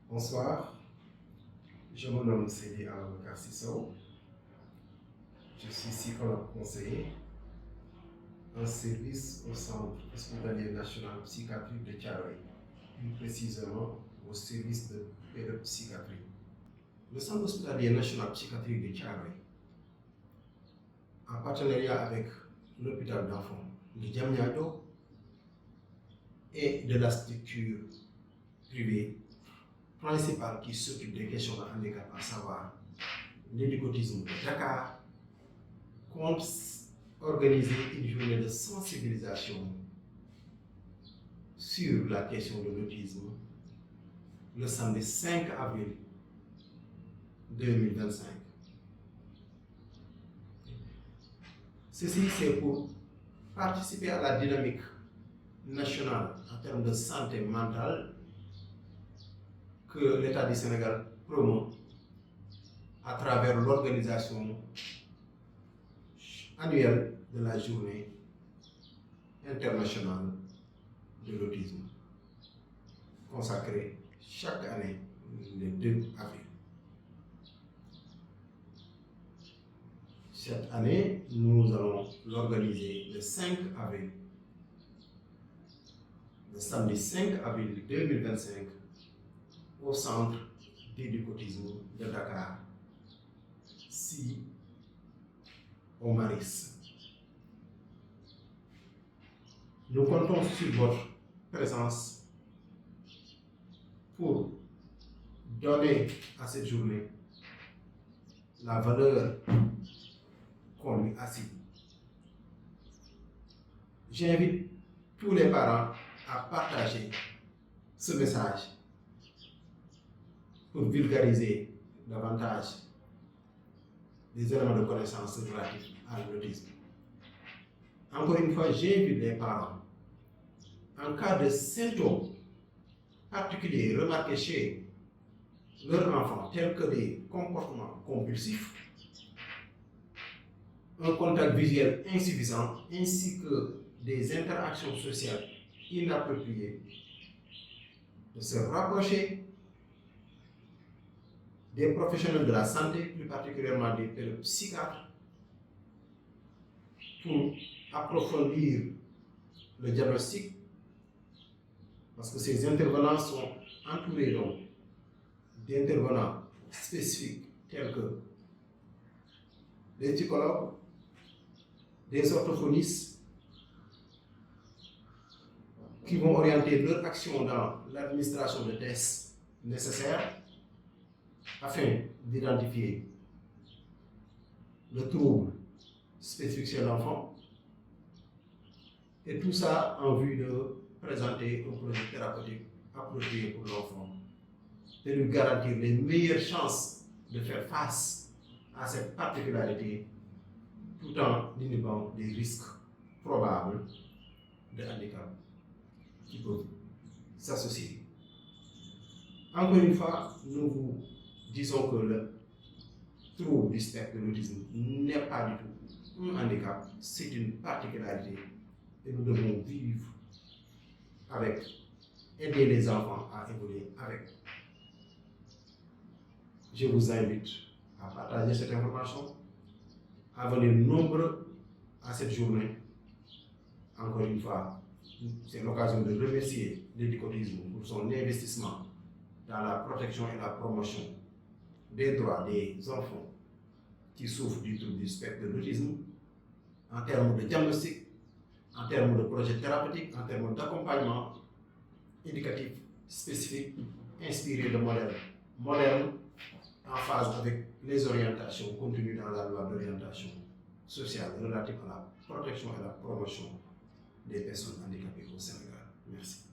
Bonsoir, je me nomme Seydi Ababacar Sissoko. Je suis psychologue conseiller en service au Centre hospitalier national psychiatrique de Thiaroye, plus précisément au service de pédopsychiatrie. Le Centre hospitalier national psychiatrique de Thiaroye, en partenariat avec l'hôpital d'enfants de Diamniadio et de la structure privée principale qui s'occupe des questions de handicap, à savoir l'éducotisme de Dakar, compte organiser une journée de sensibilisation sur la question de l'autisme le samedi 5 avril 2025. Ceci, c'est pour participer à la dynamique nationale en termes de santé mentale que l'État du Sénégal promeut à travers l'organisation annuelle de la journée internationale de l'autisme, consacrée chaque année le 2 avril. Cette année, nous allons l'organiser le 5 avril, le samedi 5 avril 2025, au centre d'éducotisme de Dakar, si au Maris. Nous comptons sur votre présence pour donner à cette journée la valeur qu'on lui assigne. J'invite tous les parents à partager ce message pour vulgariser davantage les éléments de connaissance relatifs à l'autisme. Encore une fois, j'invite les parents, en cas de symptômes particuliers remarqués chez leurs enfants, tels que des comportements compulsifs, un contact visuel insuffisant, ainsi que des interactions sociales inappropriées, de se rapprocher des professionnels de la santé, plus particulièrement des pédopsychiatres, pour approfondir le diagnostic, parce que ces intervenants sont entourés donc d'intervenants spécifiques tels que des psychologues, des orthophonistes, qui vont orienter leur action dans l'administration de tests nécessaires afin d'identifier le trouble spécifique chez l'enfant, et tout ça en vue de présenter un projet thérapeutique approprié pour l'enfant et lui garantir les meilleures chances de faire face à cette particularité tout en inhibant des risques probables de handicap qui peuvent s'associer. Encore une fois, nous vous disons que le trouble du spectre de l'autisme n'est pas du tout un handicap, c'est une particularité et nous devons vivre avec, aider les enfants à évoluer avec. Je vous invite à partager cette information, à venir nombreux à cette journée. Encore une fois, c'est l'occasion de remercier l'éducotisme pour son investissement dans la protection et la promotion des droits des enfants qui souffrent du trouble du spectre de l'autisme, en termes de diagnostic, en termes de projets thérapeutiques, en termes d'accompagnement éducatif spécifique, inspiré de modèles modernes, en phase avec les orientations contenues dans la loi d'orientation sociale relative à la protection et la promotion des personnes handicapées au Sénégal. Merci.